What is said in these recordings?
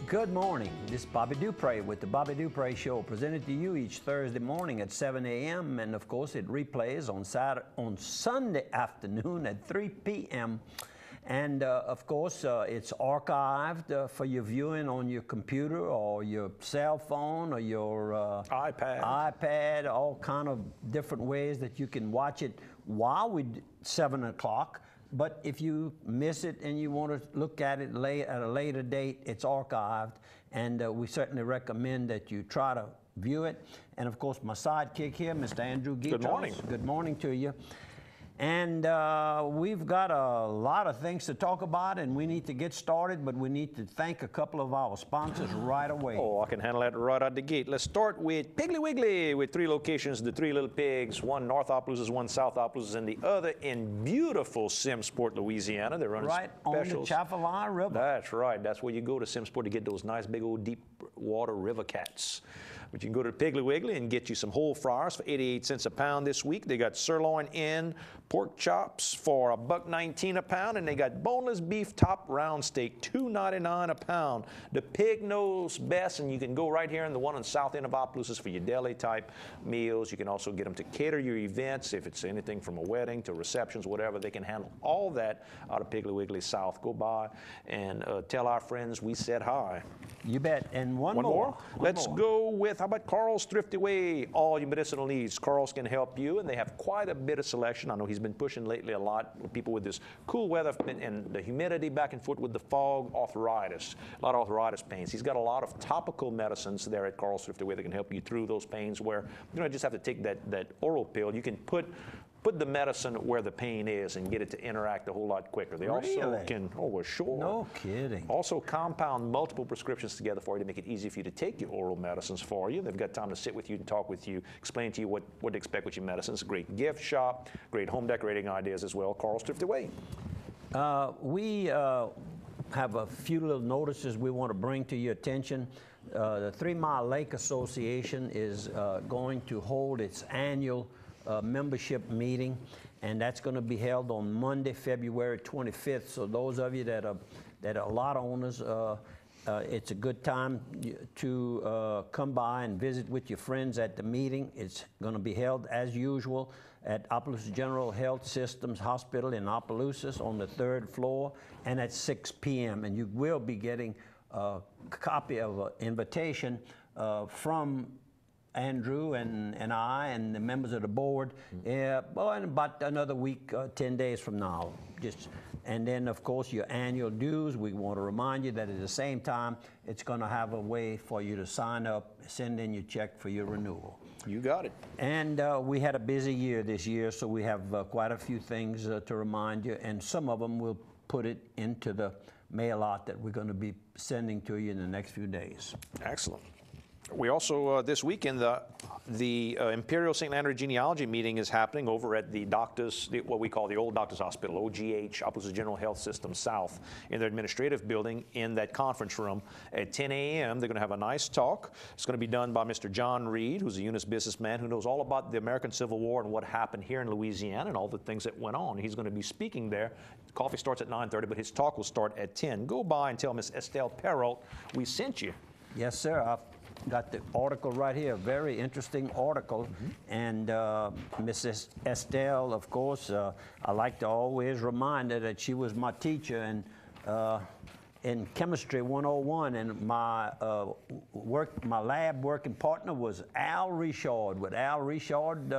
Good morning. This is Bobby Dupre with the Bobby Dupre Show, presented to you each Thursday morning at 7 a.m. And of course, it replays on Sunday afternoon at 3 p.m. And of course, it's archived for your viewing on your computer or your cell phone or your iPad, all kind of different ways that you can watch it while we 7 o'clock. But if you miss it and you want to look at it at a later date, it's archived, and we certainly recommend that you try to view it. And of course, my sidekick here, Mr. Andrew Guitros. Good morning. Good morning to you. And we've got a lot of things to talk about, and we need to get started, but we need to thank a couple of our sponsors right away. Oh, I can handle that right out the gate. Let's start with Piggly Wiggly, with 3 locations, the 3 Little Pigs, one North Opelousas, one South Opelousas, and the other in beautiful Simport, Louisiana. They're running right specials. On the Chafalin River. That's right. That's where you go to Simport to get those nice big old deep water river cats. But you can go to Piggly Wiggly and get you some whole fryers for 88 cents a pound this week. They got sirloin in pork chops for $1.19 a pound, and they got boneless beef top round steak, $2.99 a pound. The pig knows best, and you can go right here in the one on the south end of Opelousas for your deli type meals. You can also get them to cater your events, if it's anything from a wedding to receptions, whatever. They can handle all that out of Piggly Wiggly South. Go by and tell our friends we said hi. You bet. And one more. Let's go with, how about Carl's Thrifty Way? All your medicinal needs. Carl's can help you, and they have quite a bit of selection. I know he's been pushing lately a lot with people with this cool weather and the humidity back and forth with the fog, arthritis, a lot of arthritis pains. He's got a lot of topical medicines there at Carl's Thrifty Way that can help you through those pains, where you don't just have to take that oral pill. You can put the medicine where the pain is and get it to interact a whole lot quicker. They also can, well, sure. No kidding. Also compound multiple prescriptions together for you to make it easy for you to take your oral medicines for you. They've got time to sit with you and talk with you, explain to you what to expect with your medicines. Great gift shop, great home decorating ideas as well. Carl's Thrifty Way. We have a few little notices we want to bring to your attention. The 3 Mile Lake Association is going to hold its annual membership meeting, and that's going to be held on Monday, February 25th. So those of you that are lot owners, it's a good time to come by and visit with your friends at the meeting. It's going to be held as usual at Opelousas General Health Systems Hospital in Opelousas on the 3rd floor, and at 6 p.m. And you will be getting a copy of an invitation from Andrew and I and the members of the board, well, in about another week, 10 days from now. And then, of course, your annual dues. We want to remind you that at the same time, it's going to have a way for you to sign up, send in your check for your renewal. You got it. And we had a busy year this year, so we have quite a few things to remind you, and some of them we'll put it into the mail out that we're going to be sending to you in the next few days. Excellent. We also, this weekend, the Imperial St. Landry Genealogy meeting is happening over at the doctors, what we call the Old Doctors Hospital, OGH, Opelousas General Health System South, in their administrative building in that conference room at 10 a.m. They're going to have a nice talk. It's going to be done by Mr. John Reed, who's a Eunice businessman who knows all about the American Civil War and what happened here in Louisiana and all the things that went on. He's going to be speaking there. Coffee starts at 9:30, but his talk will start at 10. Go by and tell Miss Estelle Perrault we sent you. Yes, sir. I've got the article right here, a very interesting article. And Mrs. Estelle, of course, I like to always remind her that she was my teacher in Chemistry 101, and my lab working partner was Al Richard, with Al Richard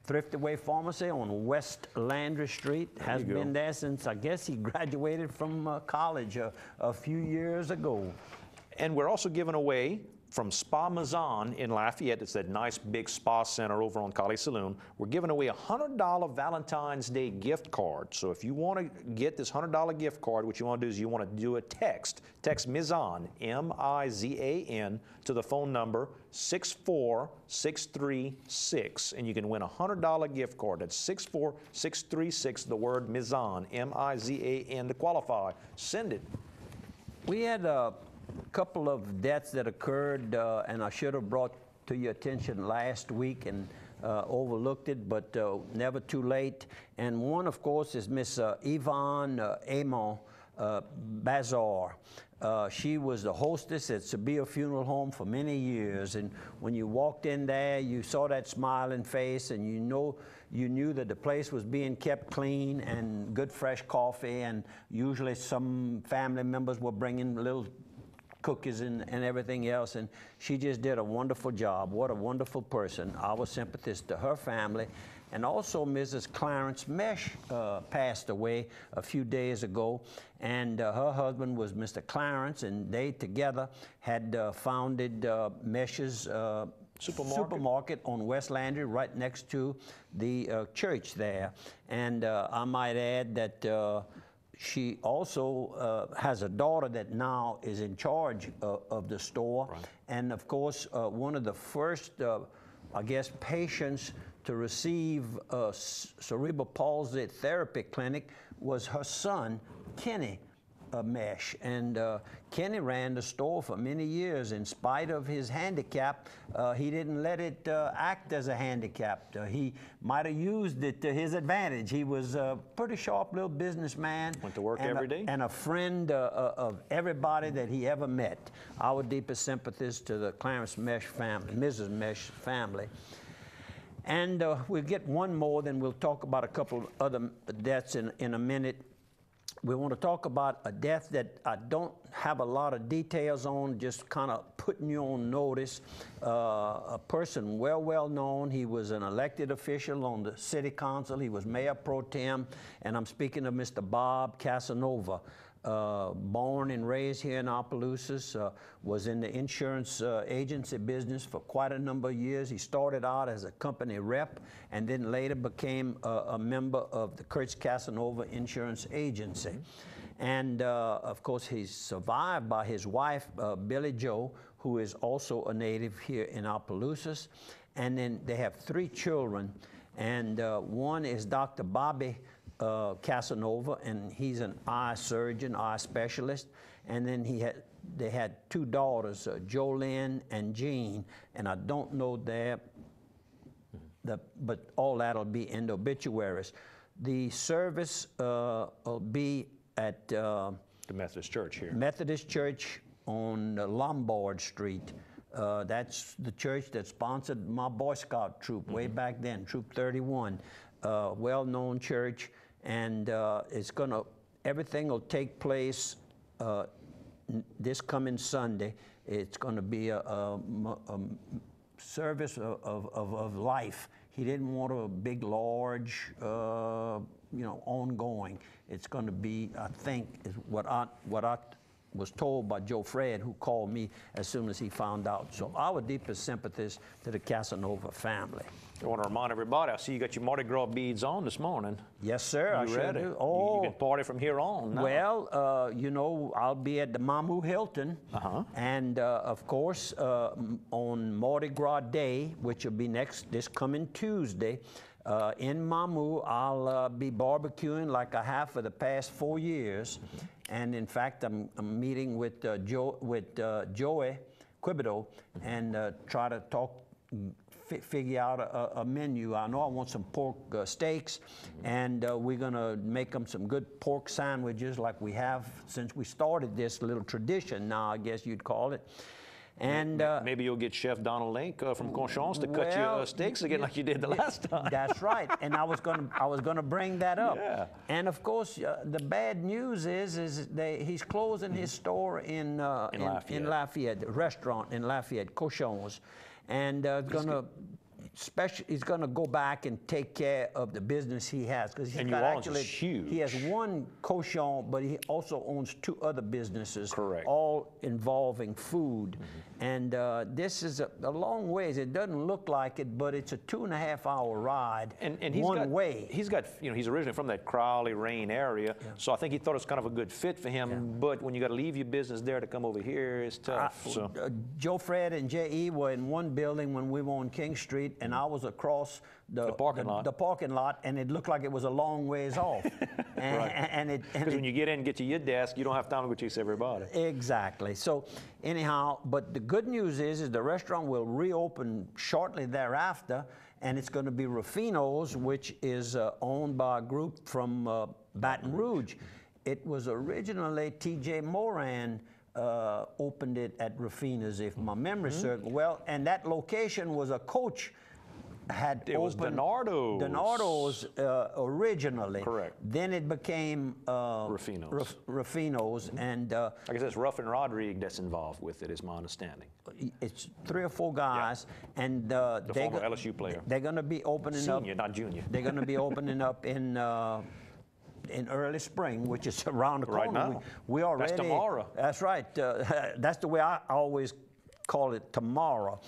Thrifty Way Pharmacy on West Landry Street. Has been there since, I guess, he graduated from college a few years ago. And we're also giving away from Spa Maison in Lafayette. It's that nice big spa center over on Kali Saloon. We're giving away a $100 Valentine's Day gift card. So if you want to get this $100 gift card, what you want to do is you want to do a text. Text Mizan, M-I-Z-A-N, to the phone number 64636, and you can win a $100 gift card. That's 64636, the word Mizan, M-I-Z-A-N, to qualify. Send it. We had a couple of deaths that occurred, and I should have brought to your attention last week and overlooked it, but never too late. And one, of course, is Miss Yvonne Amon Bazar. She was the hostess at Sabia Funeral Home for many years, and when you walked in there, you saw that smiling face, and you knew that the place was being kept clean and good fresh coffee, and usually some family members were bringing little cookies and everything else, and she just did a wonderful job. What a wonderful person. Our sympathies to her family. And also Mrs. Clarence Mesh passed away a few days ago, and her husband was Mr. Clarence, and they together had founded Mesh's supermarket on West Landry, right next to the church there. And I might add that she also has a daughter that now is in charge of the store. Right. And of course, one of the first, I guess, patients to receive a cerebral palsy therapy clinic was her son, Kenny Mesh. And Kenny ran the store for many years. In spite of his handicap, he didn't let it act as a handicap. He might have used it to his advantage. He was a pretty sharp little businessman. Went to work every day. And a friend of everybody that he ever met. Our deepest sympathies to the Clarence Mesh family, Mrs. Mesh family. And we'll get one more, then we'll talk about a couple of other deaths in a minute. We want to talk about a death that I don't have a lot of details on, just kind of putting you on notice. A person well known. He was an elected official on the city council. He was mayor pro tem, and I'm speaking of Mr. Bob Casanova. Born and raised here in Opelousas, was in the insurance agency business for quite a number of years. He started out as a company rep and then later became a member of the Kurtz Casanova Insurance Agency. And of course, he's survived by his wife, Billy Jo, who is also a native here in Opelousas. And then they have 3 children, and one is Dr. Bobby Casanova, and he's an eye surgeon, eye specialist. And then they had 2 daughters, Jolynn and Jean, and I don't know but all that'll be in the obituaries. The service will be at the Methodist Church here. Methodist Church on Lombard Street. That's the church that sponsored my Boy Scout troop way back then, Troop 31. Well-known church. And everything will take place this coming Sunday. It's going to be a service of life. He didn't want a big, large, ongoing. It's going to be, I think, is what I was told by Joe Fred, who called me as soon as he found out. So our deepest sympathies to the Casanova family. I want to remind everybody, I see you got your Mardi Gras beads on this morning. Yes, sir. You ready? Do. Oh, you can party from here on now. Well, I'll be at the Mamu Hilton. And of course, on Mardi Gras Day, which will be this coming Tuesday, in Mamu, I'll be barbecuing like I have for the past 4 years. And in fact, I'm meeting with Joey Quibido and try to figure out a menu. I know I want some pork steaks, and we're gonna make them some good pork sandwiches like we have since we started this little tradition now, I guess you'd call it. And maybe you'll get Chef Donald Link from Conchance to cut your steaks again like you did the last time. That's right, and I was gonna bring that up. Yeah. And of course, the bad news is he's closing his store in Lafayette, the restaurant in Lafayette, Cochon's, and he's going to go back and take care of the business he has, because he has one cochon, but he also owns 2 other businesses. Correct. All involving food. And this is a long ways. It doesn't look like it, but it's a 2.5-hour ride, and one way. He's originally from that Crowley, Rain area, so I think he thought it was kind of a good fit for him. Yeah. But when you got to leave your business there to come over here, it's tough. Joe Fred and J.E. were in one building when we were on King Street, and I was across the parking lot, and it looked like it was a long ways off. Because when you get in and get to your desk, you don't have time to go chase everybody. Exactly. So anyhow, but the good news is the restaurant will reopen shortly thereafter, and it's going to be Rufino's, which is owned by a group from Baton Rouge. It was originally T.J. Moran opened it at Rufino's, if my memory serves. Well, and that location was a coach had It was opened. Donardo's. Donardo's originally. Correct. Then it became Rufino's. Rufino's, and I guess it's Ruff and Rodrigue that's involved with it, is my understanding. it's 3 or 4 guys, and The former LSU player. they're going to be opening up. Senior, not junior. They're going to be opening up in early spring, which is around the corner. Right now. We already. That's tomorrow. That's right. That's the way I always call it, tomorrow.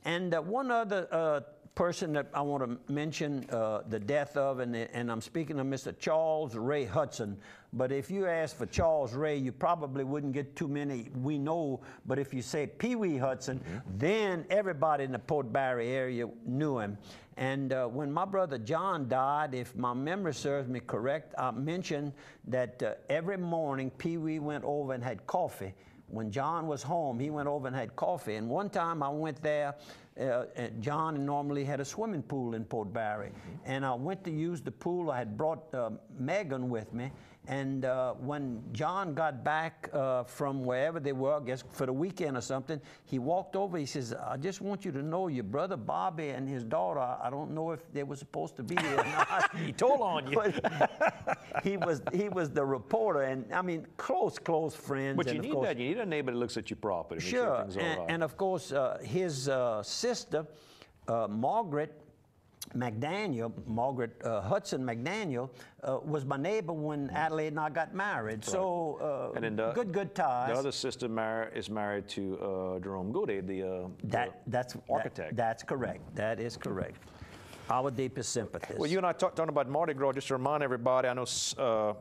And one other person that I want to mention the death of, and I'm speaking of Mr. Charles Ray Hudson. But if you ask for Charles Ray, you probably wouldn't get too many we know. But if you say Pee Wee Hudson, then everybody in the Port Barre area knew him. And when my brother John died, if my memory serves me correct, I mentioned that every morning Pee Wee went over and had coffee. When John was home, he went over and had coffee. And one time I went there, John normally had a swimming pool in Port Barre. And I went to use the pool. I had brought Megan with me. And when John got back from wherever they were, I guess for the weekend or something, he walked over. He says, I just want you to know your brother Bobby and his daughter, I don't know if they were supposed to be here or not. He told on you. he was the reporter, and I mean, close friends. But and you of need course, that. You need a neighbor that looks at your property. Make sure, things all right. and of course, his sister, Margaret Hudson McDaniel, was my neighbor when Adelaide and I got married. Right. So and then good ties. The other sister is married to Jerome Gaudet, the architect. That's correct. That is correct. Our deepest sympathies. Well, you and I talking about Mardi Gras. Just to remind everybody, I know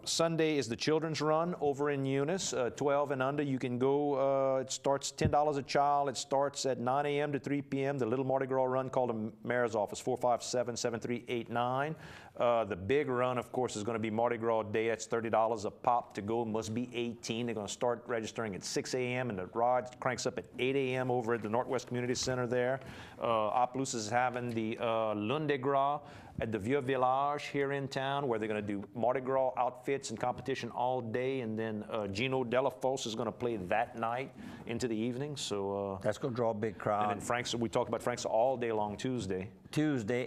Sunday is the children's run over in Eunice, 12 and under. You can go. It starts $10 a child. It starts at 9 a.m. to 3 p.m. The little Mardi Gras run, call the mayor's office, 457-7389. The big run, of course, is going to be Mardi Gras Day. That's $30 a pop to go. Must be 18. They're going to start registering at 6 a.m. and the ride cranks up at 8 a.m. over at the Northwest Community Center there. Opelousas is having the Lune de Gras at the Vieux Village here in town, where they're going to do Mardi Gras outfits and competition all day, and then Gino Delafos is going to play that night into the evening. So that's going to draw a big crowd. And then Frank's, we talked about Frank's all day long Tuesday,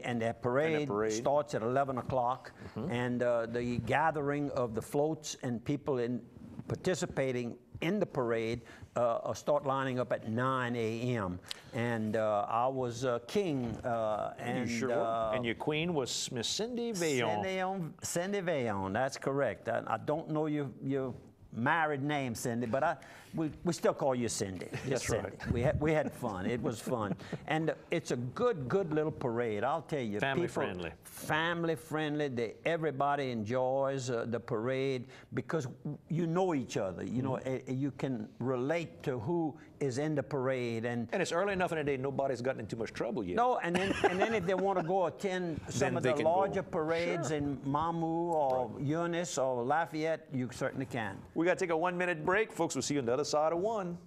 and that parade starts at 11 o'clock, and the gathering of the floats and people participating in the parade start lining up at 9 a.m. And I was king. And your queen was Miss Cindy Veillon. Cindy Veillon, that's correct. I don't know your married name, Cindy, but we still call you Cindy. That's Cindy. right. We had fun. It was fun. And it's a good little parade, I'll tell you. Family friendly. Family friendly. Everybody enjoys the parade because you know each other. You know, you can relate to who is in the parade. And it's early enough in the day, nobody's gotten in too much trouble yet. No, and then if they want to go attend some of the larger parades in Mamou or Eunice or Lafayette, you certainly can. We got to take a 1-minute break. Folks, we'll see you on the other side of one.